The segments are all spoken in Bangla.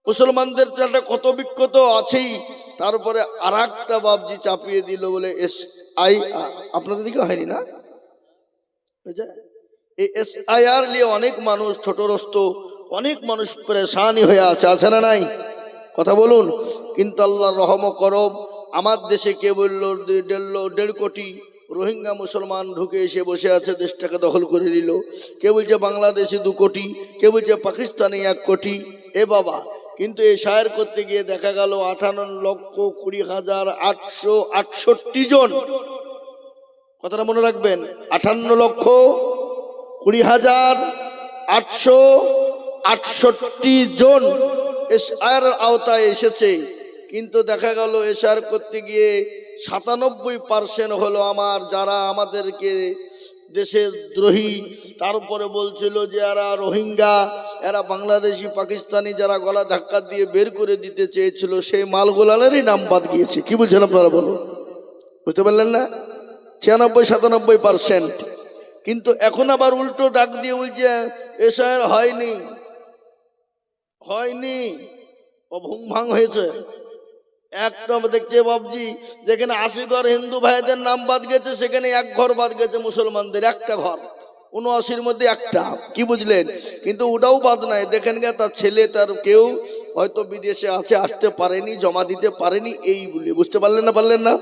মুসলমানদের একটা কত বিক্ষত আছেই, তারপরে আর একটা বাবজি চাপিয়ে দিল বলে SI। আপনাদের দিকে হয়নি না? এই SIR নিয়ে অনেক মানুষ ছোটরস্ত, অনেক মানুষ পরেশানি হয়ে আছে না নাই? কথা বলুন। কিন্তু আল্লাহর রহম করম, আমার দেশে কে বলল 1.5 কোটি রোহিঙ্গা মুসলমান ঢুকে এসে বসে আছে, দেশটাকে দখল করে নিল। কে বলছে বাংলাদেশে 2 কোটি, কে বলছে পাকিস্তানে 1 কোটি। এ বাবা, কিন্তু এই শায়ের করতে গিয়ে দেখা গেল 58,20,868 জন। কথাটা মনে রাখবেন, 58,20,868 জন এসআর আওতায় এসেছে। কিন্তু দেখা গেল এসআর করতে গিয়ে 97% হলো আমার, যারা আমাদেরকে দেশের দ্রোহী, তার উপরে বলছিল যে এরা রোহিঙ্গা, এরা বাংলাদেশি পাকিস্তানি, যারা গলা ধাক্কা দিয়ে বের করে দিতে চেয়েছিল, সেই মালগোলালেরই নাম বাদ গিয়েছে। কি বলছেন আপনারা বলুন? বুঝতে পারলেন না? 96-97%। কিন্তু এখন আবার উল্টো ডাক দিয়ে বলছে এসআর হয়নি, ও ভুং ভাং হয়েছে। একটা দেখছে বাবজি, যেখানে 80 ঘর হিন্দু ভাইদের নাম বাদ গেছে, সেখানে 1 ঘর বাদ গেছে মুসলমানদের, একটা ঘর, 79-র মধ্যে একটা। কি বুঝলেন? কিন্তু ওটাও বাদ নাই, দেখেন গে তার ছেলে, তার কেউ হয়তো বিদেশে আছে, আসতে পারেনি, জমা দিতে পারেনি, এই বলে। বুঝতে পারলেন না? পারলেন না?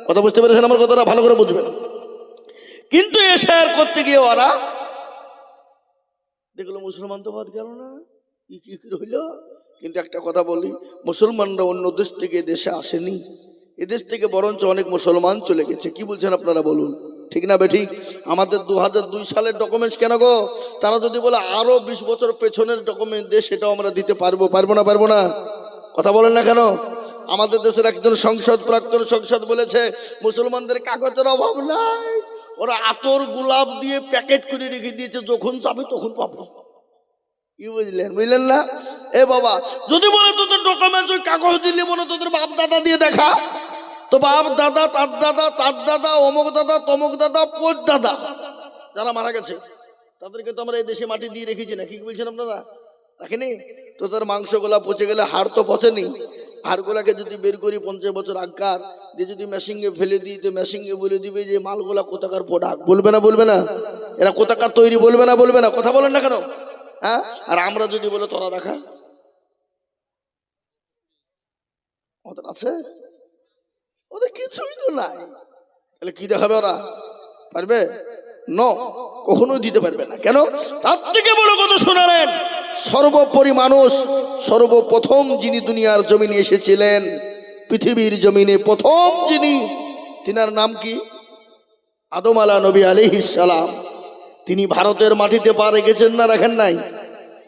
কথা বুঝতে পেরেছেন আমার কথাটা? ভালো করে বুঝবেন। কিন্তু এসআর করতে গিয়ে ওরা দেখলো মুসলমান তো বাদ গেল না, কি রইল। কিন্তু একটা কথা বলি, মুসলমানরা অন্য দেশ থেকে দেশে আসেনি, এদেশ থেকে বরঞ্চ অনেক মুসলমান চলে গেছে। কি বলছেন আপনারা বলুন? ঠিক না বেঠিক? আমাদের 2002 সালের ডকুমেন্টস কেন গো? তারা যদি বলে আরো 20 বছর পেছনের ডকুমেন্ট দে, সেটাও আমরা দিতে পারবো না? কথা বলেন না কেন? আমাদের দেশের একজন প্রাক্তন সংসদ বলেছে মুসলমানদের কাগজের অভাব নাই, ওরা আতর গোলাপ দিয়ে প্যাকেট করে রেখে দিয়েছে, যখন চাবে তখন পাবো। কি বুঝলেন না? এ বাবা, যদি বলে তোদের ডকুমেন্টস ওই কাগজ দিলে মনে তোদের বাপ দাদা দিয়ে দেখা, তো বাপ দাদা, তার দাদা, তার দাদা, অমুক দাদা, তমুক দাদা, পোত দাদা যারা মারা গেছে, তাদেরকে তো আমরা এই দেশে মাটি দিয়ে রেখেছি না। কি বলছেন আপনারা? রাখিনি? তোদের মাংসগুলা পচে গেলে হাড় তো পচেনি, হাড়গুলাকে যদি বের করি 50 বছর আগকার দিয়ে যদি মেশিনে ফেলে দিই, তো মেশিনে বলে দিবে যে মালগুলা কোথাকার প্রোডাক্ট। বলবে না? এরা কোথাকার তৈরি, বলবে না? কথা বলেন না কেন? হ্যাঁ? আর আমরা যদি বলে তোরা দেখা, ওদের আছে? ওদের কিছুই তো নাই, তাহলে কি দেখাবে ওরা? পারবে? কখনোই দিতে পারবে না। কেন? তার থেকে বড় কথা শোনালেন, সর্বোপরি মানুষ, সর্বপ্রথম যিনি দুনিয়ার জমিনে এসেছিলেন, পৃথিবীর জমিনে প্রথম যিনি, তিনার নাম কি? আদম নবী আলাইহিস সালাম। তিনি ভারতের মাটিতে পা রেখেছেন না রাখেন নাই?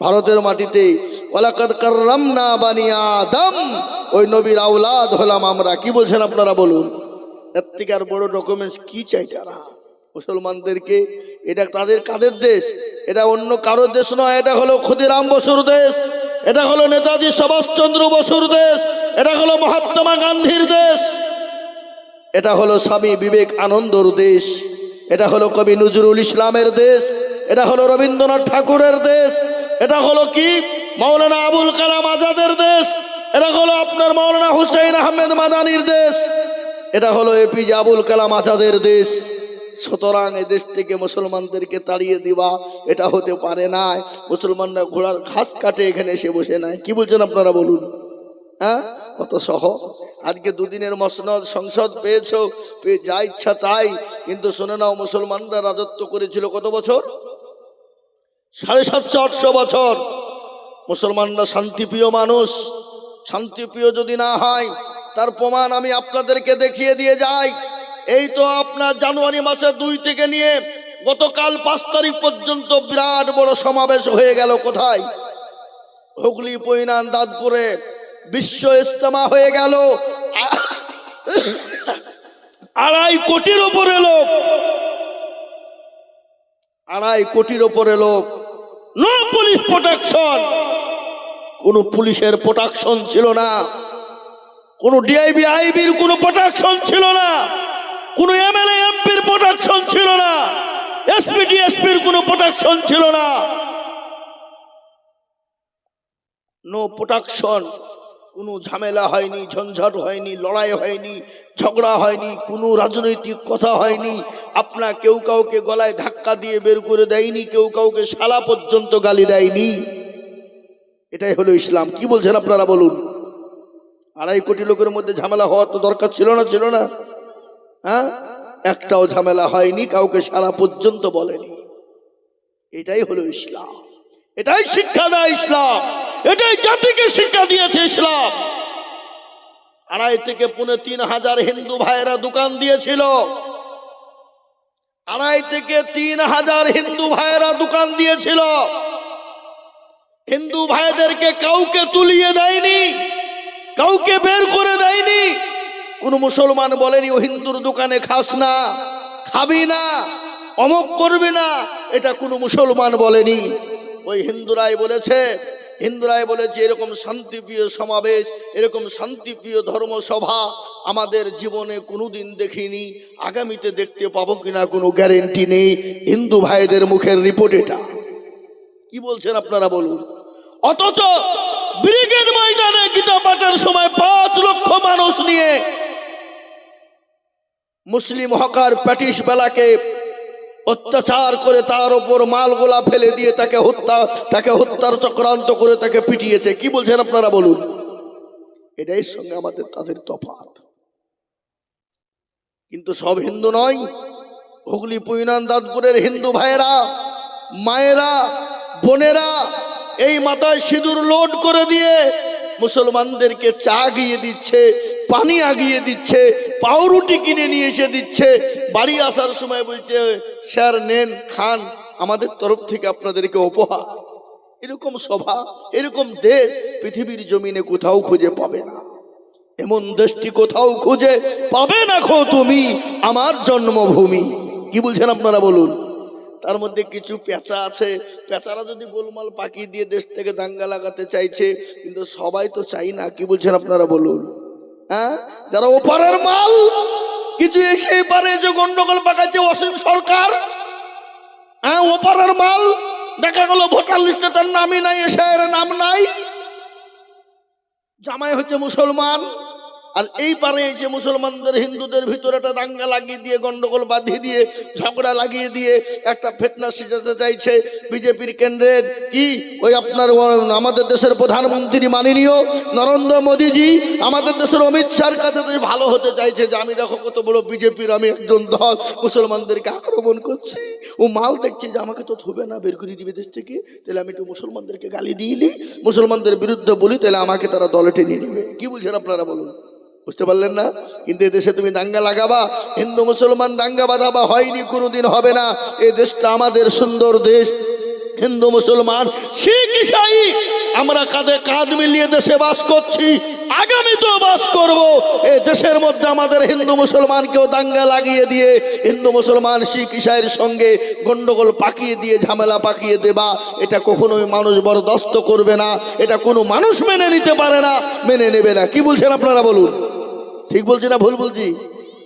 ভারতের মাটিতে ওয়ালাকাদ কাররামনা বানি আদম, ওই নবীর আওলাদ হলাম আমরা। কি বলছেন আপনারা বলুন? এর থেকে আর বড় ডকুমেন্টস কি চাই তারা মুসলমানদেরকে? এটা তাদের কাদের দেশ? এটা অন্য কারোর দেশ নয়। এটা হলো ক্ষুদিরাম বসুর দেশ, এটা হলো নেতাজি সুভাষচন্দ্র বসুর দেশ, এটা হলো মহাত্মা গান্ধীর দেশ, এটা হলো স্বামী বিবেকানন্দর দেশ, এটা হলো কবি নজরুল ইসলামের দেশ, এটা হলো রবীন্দ্রনাথ ঠাকুরের দেশ, এটা হলো কি মাওলানা আবুল কালাম আজাদের দেশ, এটা হলো আপনার মাওলানা হুসাইন আহমেদ মাদানির দেশ, এটা হলো এপিজে আবুল কালাম আজাদের দেশ। সুতরাং এই দেশ থেকে মুসলমানদেরকে তাড়িয়ে দিবা, এটা হতে পারে না। মুসলমানরা ঘোড়ার ঘাস কাটে এখানে এসে বসে নাই। কি বলছেন আপনারা বলুন? হ্যাঁ, কত সহজ। আজকে 2 দিনের মসনদ সংসদ পেয়েছো, পেয়ে যা ইচ্ছা তাই। কিন্তু শুনে নাও, মুসলমানরা রাজত্ব করেছিল কত বছর? 750-800 বছর। মুসলমানরা শান্তিপ্রিয় মানুষ। শান্তিপ্রিয় যদি না হয়, তার প্রমাণ আমি আপনাদেরকে দেখিয়ে দিয়ে যাই। এই তো আপনার জানুয়ারি মাসের 2 থেকে নিয়ে গতকাল 5 তারিখ পর্যন্ত বিরাট বড় সমাবেশ হয়ে গেল। কোথায়? হুগলি, পৈনান, দাঁতপুরে বিশ্ব ইজতেমা হয়ে গেল। 2.5 কোটির উপরে লোক, 2.5 কোটির উপরে লোক। নো পুলিশ প্রোটেকশন, কোন পুলিশের প্রোটেকশন ছিল না, কোন ডিআইবি আইবির কোন প্রোটেকশন ছিল না, কোন এমএলএ এমপির প্রোটেকশন ছিল না, এসপি ডিএসপির কোন প্রোটেকশন ছিল না। নো প্রোটেকশন, কোনো ঝামেলা হয়নি, ঝঞ্ঝট হয়নি, লড়াই হয়নি, ঝগড়া হয়নি, কোনো রাজনৈতিক কথা হয়নি। আপনার কেউ কাউকে গলায় ধাক্কা দিয়ে বের করে দেয়নি, কেউ কাউকে শালা পর্যন্ত গালি দেয়নি। এটাই হলো ইসলাম। কি বলছেন আপনারা বলুন? 2.5 কোটি লোকের মধ্যে ঝামেলা হওয়ার তো দরকার ছিল না? ছিল না? হ্যাঁ, একটাও ঝামেলা হয়নি, কাউকে শালা পর্যন্ত বলেনি। এটাই হলো ইসলাম, এটাই শিক্ষা দেয় ইসলাম, এটাই জাতিকে শিক্ষা দিয়েছে ইসলাম। 2.5 থেকে 3,500 হিন্দু ভাইয়েরা দোকান দিয়েছিল। 2.5 থেকে 3,000 হিন্দু ভাইয়েরা দোকান দিয়েছিল। হিন্দু ভাইদেরকে কাউকে তুলিয়ে দেয়নি, কাউকে বের করে দেয়নি। কোন মুসলমান বলেনি ও হিন্দুর দোকানে খাস না, খাবি না, অমক করবি না, এটা কোনো মুসলমান বলেনি। ওই হিন্দুরাই বলেছে, এরকম শান্তিপ্রিয় সমাবেশ, এরকম শান্তিপ্রিয় ধর্মসভা আমাদের জীবনে কোনোদিন দেখিনি, আগামীতে দেখতে পাবো কিনা কোনো গ্যারেন্টি নেই। হিন্দু ভাইদের মুখের রিপোর্ট এটা। কি বলছেন আপনারা বলুন? অথচ ব্রিগেড ময়দানে গীতা পাঠের সময় 5 লক্ষ মানুষ নিয়ে মুসলিম হকার প্যাটিস বেলাকে অত্যাচার করে তার উপর মালগোলা ফেলে দিয়ে তাকে হত্যার চক্রান্ত করে তাকে পিটিয়েছে। কি বলছেন আপনারা বলুন? এটাই সঙ্গে আমাদের তাদের তফাৎ। কিন্তু সব হিন্দু নয়। হুগলি পুইনান দাঁতপুরের হিন্দু ভাইয়েরা, মায়েরা, বোনেরা এই মাথায় সিঁদুর লোড করে দিয়ে মুসলমানদেরকে চা আগিয়ে দিচ্ছে, পানি আগিয়ে দিচ্ছে, পাউরুটি কিনে নিয়ে এসে দিচ্ছে। বাড়ি আসার সময় বলছে স্যার নেন, খান, আমাদের তরফ থেকে আপনাদেরকে উপহার। এরকম সভা, এরকম দেশ পৃথিবীর জমিনে কোথাও খুঁজে পাবে না। এমন দেশটি কোথাও খুঁজে পাবে না খো তুমি, আমার জন্মভূমি। কি বলছেন আপনারা বলুন? তার মধ্যে কিছু পেঁচা আছে, পেঁচারা যদি গোলমাল পাকিয়ে দিয়ে দেশ থেকে দাঙ্গা লাগাতে চাইছে, কিন্তু সবাই তো চাই না। কি বলছেন আপনারা বলুন? হ্যাঁ, যারা ওপারের মাল, কিছু এসে পারে যে গন্ডগোল পাকাচ্ছে অসীম সরকার। হ্যাঁ, ওপারের মাল, দেখা গেল ভোটার লিস্টে তার নামই নাই, এসআইয়ের নাম নাই, জামাই হচ্ছে মুসলমান, আর এই পারে এসে মুসলমানদের হিন্দুদের ভিতরে একটা দাঙ্গা লাগিয়ে দিয়ে, গন্ডগোল বাঁধিয়ে দিয়ে, ঝগড়া লাগিয়ে দিয়ে একটা ফিতনা সিজাতে চাইছে। বিজেপির কেন্দ্রের কি ওই আপনার আমাদের দেশের প্রধানমন্ত্রী মাননীয় নরেন্দ্র মোদীজি আমাদের দেশের অমিত শাহর কাছে ভালো হতে চাইছে যে আমি দেখো কত বড় বিজেপির আমি একজন দল, মুসলমানদেরকে আক্রমণ করছি। ও মাল দেখছে যে আমাকে তো থুবে না, বের করে দিবে দেশ থেকে, তাহলে আমি একটু মুসলমানদেরকে গালি দিইনি, মুসলমানদের বিরুদ্ধে বলি, তাহলে আমাকে তারা দলে টেনে নিবে। কি বলছেন আপনারা বলুন? বুঝতে পারলেন না? কিন্তু এদেশে তুমি দাঙ্গা লাগাবা, হিন্দু মুসলমান দাঙ্গা বাঁধাবা, হয়নি, কোনোদিন হবে না। এই দেশটা আমাদের সুন্দর দেশ, হিন্দু মুসলমান শিখ ইসাই আমরা কাঁধে কাঁধ মিলিয়ে দেশে বাস করছি, আগামীতেও বাস করব। এই দেশের মধ্যে আমাদের হিন্দু মুসলমানকেও দাঙ্গা লাগিয়ে দিয়ে, হিন্দু মুসলমান শিখ ইসাইয়ের সঙ্গে গন্ডগোল পাকিয়ে দিয়ে, ঝামেলা পাকিয়ে দেবা, এটা কখনোই মানুষ বরদাস্ত করবে না। এটা কোনো মানুষ মেনে নিতে পারে না, মেনে নেবে না। কি বলছেন আপনারা বলুন? ঠিক বলছি না ভুল বলছি?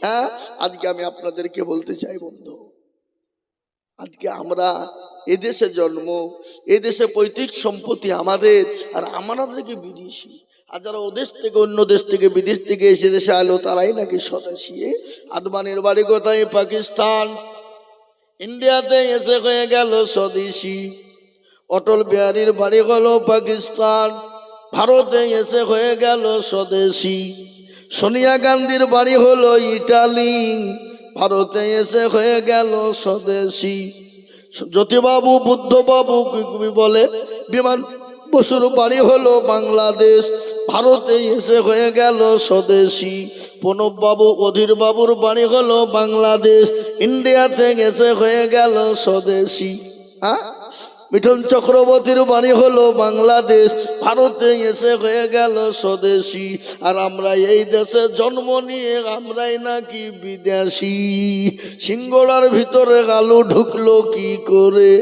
হ্যাঁ, আজকে আমি আপনাদেরকে বলতে চাই বন্ধু, আজকে আমরা এদেশে জন্ম, এদেশে পৈতৃক সম্পত্তি আমাদের, আর আমাদেরকে বিদেশি। আর যারা ওদেশ থেকে, অন্য দেশ থেকে, বিদেশ থেকে এসে দেশে আলো, তারাই নাকি স্বদেশী। আদমানির বাড়ি কোথায়? পাকিস্তান। ইন্ডিয়াতে এসে হয়ে গেল স্বদেশী। অটল বিহারীর বাড়ি হলো পাকিস্তান, ভারতে এসে হয়ে গেল স্বদেশী। সোনিয়া গান্ধীর বাড়ি হলো ইটালি, ভারতে এসে হয়ে গেল স্বদেশী। জ্যোতিবাবু, বুদ্ধবাবু কি বলে, বিমান বসুর বাড়ি হলো বাংলাদেশ, ভারতে এসে হয়ে গেল স্বদেশী। প্রণব বাবু, অধীর বাবুর বাড়ি হলো বাংলাদেশ, ইন্ডিয়াতে এসে হয়ে গেল স্বদেশী। হ্যাঁ, মিঠুন চক্রবর্তীর বাড়ি হলো বাংলাদেশ, ভারতে এসে হয়ে গেল স্বদেশী। আর আমরা এই দেশে জন্ম নিয়ে আমরাই নাকি বিদেশি। সিঙ্গড়ার ভিতরে আলু ঢুকলো কি করে?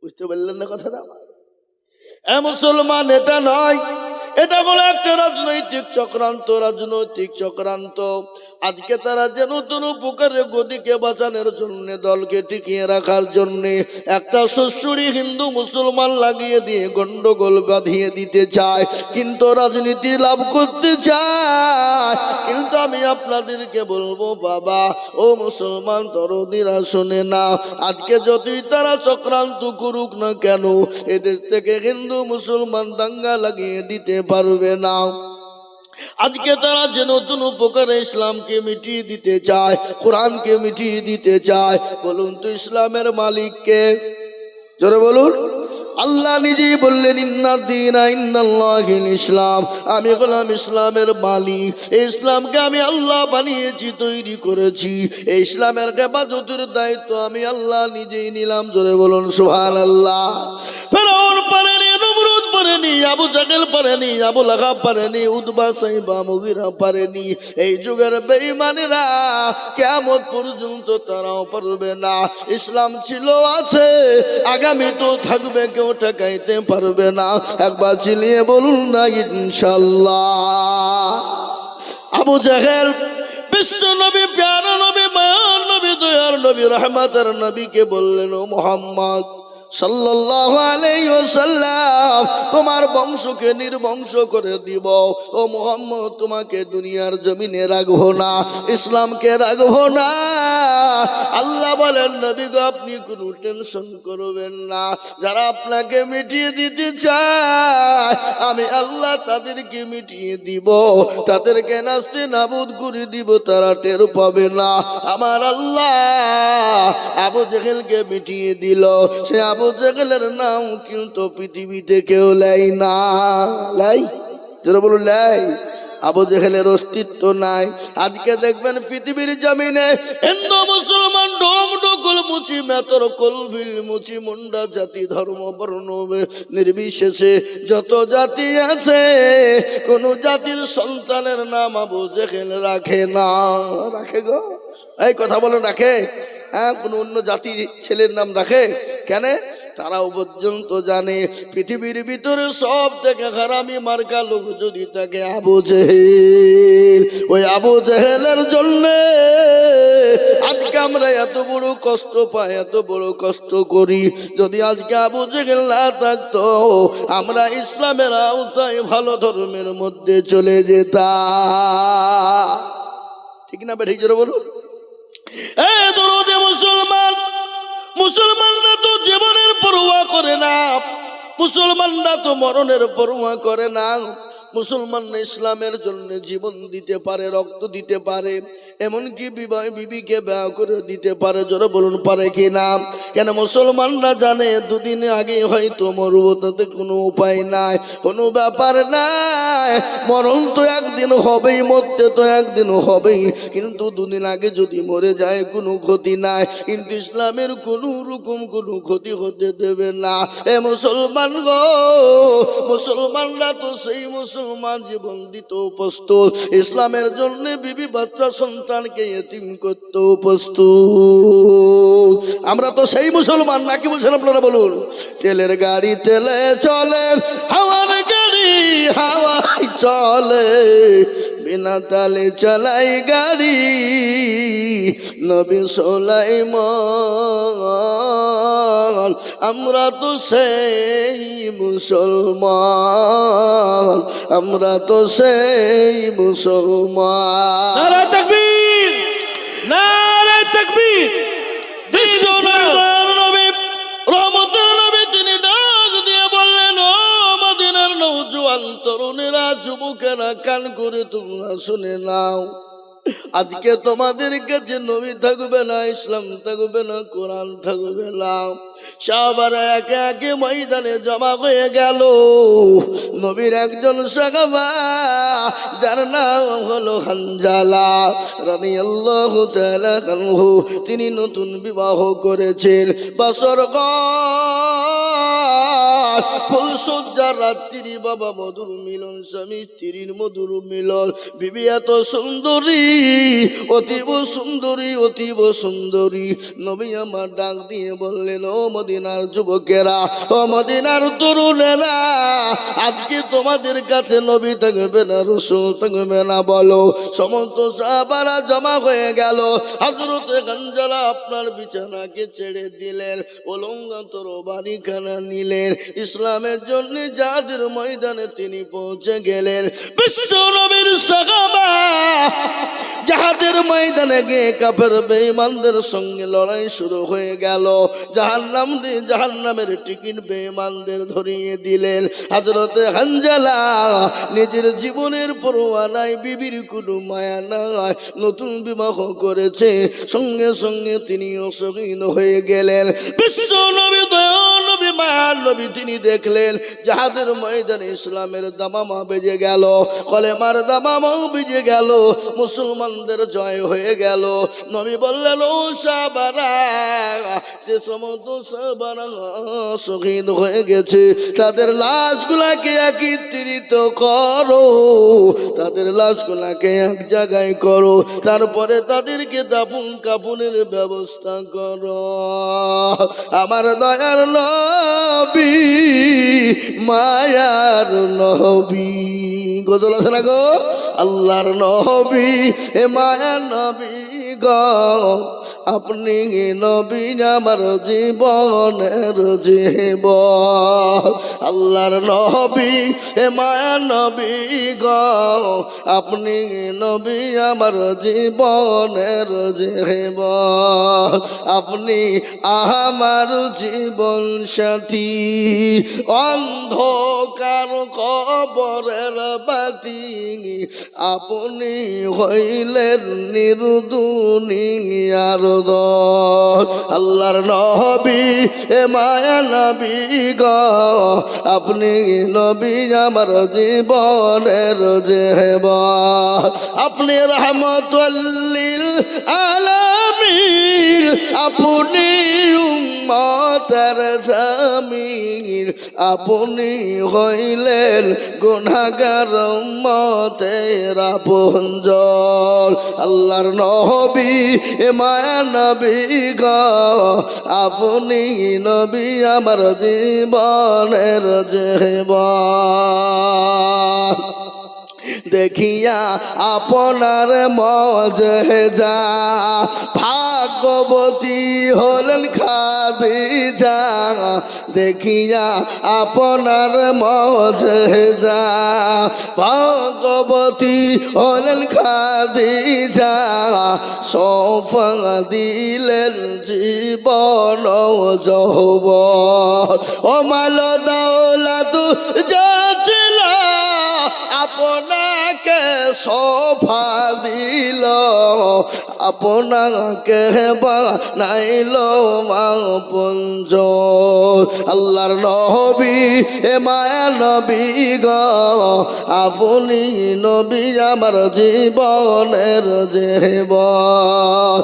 বুঝতে পারলেন না কথাটা? এ মুসলমান, এটা নয়, এটা হলো একটা রাজনৈতিক চক্রান্ত, রাজনৈতিক চক্রান্ত। আজকে তারা যে নতুন উপকারে গদিকে বাঁচানোর জন্য, দলকে টিকিয়ে রাখার জন্য একটা সুশ্রী হিন্দু মুসলমান লাগিয়ে দিয়ে গন্ডগোল বাঁধিয়ে দিতে চায়, কিন্তু রাজনীতি লাভ করতে চায়। কিন্তু আমি আপনাদেরকে বলবো বাবা ও মুসলমান তরুণীরা, শুনে না, আজকে যতই তারা চক্রান্ত করুক না কেন, এদেশ থেকে হিন্দু মুসলমান দাঙ্গা লাগিয়ে দিতে পারবে না। আজকে তারা যে নতুন উপকারে ইসলামকে মিটিয়ে দিতে চায়, কোরআনকে মিটিয়ে দিতে চায়, বলুন তো ইসলামের মালিককে? জোরে বলুন। আল্লাহ নিজেই বললেন ইন্নাদ্দীনা ইন্দাল্লাহিল ইসলাম, আমি হলাম ইসলামের মালিক। এই ইসলামকে আমি আল্লাহ বানিয়েছি, তৈরি করেছি। এই ইসলামের ইবাদতের দায়িত্ব আমি আল্লাহ নিজেই নিলাম। জোরে বলুন সুবহানাল্লাহ। ফেরাউন পারেনি, নমরুদ পারেনি, আবু জাহেল পারেনি, আবু লাহাব পারেনি, উতবা সাইবা মুগীরা পারেনি। এই যুগের বেঈমানেরা কিয়ামত পর্যন্ত তারাও পারবে না। ইসলাম ছিল, আছে, আগামী তো থাকবে, কেউ ঠেকাইতে পারবে না। একবার চিলিয়ে বলুন না ইনশাআল্লাহ। আবু জাহেল বিশ্ব নবী, প্যারা নবী, মায়ার নবী, দয়ার নবী, রহমতের নবীকে বললেন, ও মুহাম্মদ সাল্লাল্লাহু আলাইহি ওয়াসাল্লাম, তোমার বংশকে নির্বংশ করে দিব। ও মুহাম্মদ, তোমাকে দুনিয়ার জমিনে রাখবো না, ইসলামকে রাখবো না। আল্লাহ বলেন, নবী গো, আপনি কোনো টেনশন করবেন না। যারা আপনাকে মিটিয়ে দিতে চায়, আমি আল্লাহ তাদেরকে মিটিয়ে দিব, তাদেরকে নাস্তে নাবুদ করে দিব, তারা টের পাবে না। আমার আল্লাহ আবু জেহেলকে মিটিয়ে দিল। সে আবু জেহেলের নাম কিন্তু পৃথিবীতে কেউ লাই না। লাই, যারা বলুন লাই, আবু জেহেলের অস্তিত্ব নাই। আজকে দেখবেন পৃথিবীর জমিনে হিন্দু মুসলমান ডোম ডোকল মুচি মেতর কলবিল মুচি মুন্ডা জাতি ধর্ম বর্ণ নির্বিশেষে যত জাতি আছে, কোন জাতির সন্তানের নাম আবু জেহেল রাখে না। রাখে গো? এই কথা বলেন, রাখে? হ্যাঁ, কোন অন্য জাতির ছেলের নাম রাখে? কেন? তারাও পর্যন্ত জানে পৃথিবীর ভিতরে সব থেকে হারামি মার্কা লোক যদি তাকে আবু জেহেল। ওই আবু জেহেলের জন্য আজকে আমরা এত বড় কষ্ট পাই, এত বড় কষ্ট করি। যদি আজকে আবু জেহেল না থাকতো, আমরা ইসলামের আওতায় ভালো ধর্মের মধ্যে চলে যেতাম। ঠিক না বেঠিক? জোরে বলুন। মুসলমান, মুসলমানরা তো জীবনের পরোয়া করে না, মুসলমানরা তো মরণের পরোয়া করে না। মুসলমানরা ইসলামের জন্য জীবন দিতে পারে, রক্ত দিতে পারে, এমনকি বিবিকে বিবাহ করে দিতে পারে। জোরে বলুন, পারে কি না? কেন? মুসলমানরা জানে দুদিন আগে হয়তো মরবো, তাতে কোনো উপায় নাই, কোনো ব্যাপার নাই। মরণ তো একদিন হবেই, মরতে তো একদিন হবেই, কিন্তু দুদিন আগে যদি মরে যায় কোনো ক্ষতি নাই। কিন্তু ইসলামের কোনো রকম কোনো ক্ষতি হতে দেবে না। এ মুসলমান গো, মুসলমানরা তো সেই মুসলমান জীবন দিত প্রস্তুত, ইসলামের জন্য বিবি বাচ্চা সন্তানকে এতিম করতে প্রস্তুত। আমরা তো সেই মুসলমান, নাকি বলছেন আপনারা? বলুন। তেলের গাড়ি তেলে চলে, হাওয়ার গাড়ি হাওয়ায় চলে, বিনা তালে চালাই গাড়ি নবী সুলাইমান। আমরা তো সেই মুসলমান, আমরা তো সেই মুসলমান। নারে তাকবীর, নারে তাকবীর। বিশ্ব নবী, রহমতের নবী, তিনি ডাক দিয়ে বললেন, ও মদিনার নওজোয়ান তরুণেরা, যুবকেরা, কান করে তোমরা শুনে নাও। আজকে তোমাদের কাছে নবী থাকবে না, ইসলাম থাকবে না, কোরআন থাকবে না। সাহাবারা একে একে ময়দানে জমা হয়ে গেল। নবীর একজন সাহাবা, যার নাম হলো হানজালা রাদিয়াল্লাহু তাআলা আনহু, তিনি নতুন বিবাহ করেছেন। বছর ফুলসজ্জার রাত্রি বাবা মধুর মিলন, স্বামী স্ত্রীর মধুর মিলন। বিবি এত সুন্দরী, অতীব সুন্দরী, অতীব সুন্দরী। নবী আমার ডাক দিয়ে বললেন, ও মদিনার যুবকেরা, ও মদিনার তরুণেরা, আজকে তোমাদের কাছে নবী থাকবে না, রাসূল থাকবে না, বলো। সমস্ত সাহাবারা জমা হয়ে গেল। হযরতে হানজালা আপনার বিছানাকে ছেড়ে দিলেন, উলঙ্গ তরবারিখানা নিলেন। ইসলামের জন্য যাদের ময়দানে তিনি পৌঁছে গেলেন। বিশ্ব নবীর সাহাবা যাহাদের ময়দানে গিয়ে কাফের বেঈমানদের সঙ্গে লড়াই শুরু হয়ে গেল। জাহান্নামের টিকিট বেঈমানদের ধরিয়ে দিলেন। হযরতে হানজালা নিজের জীবনের পরোয়া নাই, বিবির কোনো মায়া নাই, নতুন বিবাহ করেছে, সঙ্গে সঙ্গে তিনি শহীদ হয়ে গেলেন। বিশ্ব নবী, দয়াল নবী, মায়ার নবী তিনি দেখলেন যাহাদের ময়দানে ইসলামের দামামা বেজে গেল, কলেমার দামামাও বেজে গেল, মুসলমানদের জয় হয়ে গেল। নবী বললেন, ও সাহাবারা, যে সমস্ত সাহাবারা শহীদ হয়ে গেছে তাদের লাশগুলাকে একত্রিত করো, তাদের লাশগুলাকে এক জায়গায় করো, তারপরে তাদেরকে দাফন কাফনের ব্যবস্থা করো। আমার দয়ার নবী, মায়ার নবী, গজল আছে না গো? আল্লাহর নবী, এ মায়ার নবী গো, আপনি নবী আমার জীবনের জীবন। আল্লাহর নবী, এ মায়ার নবী গো, আপনি নবী আমার জীবনের জীবন। আপনি আমার জীবন সাথী, অন্ধকার কবরের বাতি, আপনি হইলেন নির্দুনিয়ার দল। আল্লাহর নবী, এ মায়া নবী গো, আপনি নবী আমার জীবনের জীবন। আপনি রহমতুল লিল আলামিন, আপনি উম্মতের জামিন, আপনি হইলেন গুনাহগার উম্মতের আপনজন। আল্লাহর নবী, এ মায়া নবী গো, আপনি নবী আমার জীবনের জীবন। দেখিয়া আপনার মজেজা, ভাগ্যবতী হলেন খাদিজা। দেখিয়া আপনার মজেজা, ভাগ্যবতী হলেন খাদিজা। সৌফা দিলেন জীবন যৌবন, ও মাল দৌলত যা ছিল আপনাকে সফা দিল, আপনাকে বানাইল আপনজ। আল্লাহর নবী, এ মায়া নবী গো, আপনি নবী আমার জীবনের জীবন।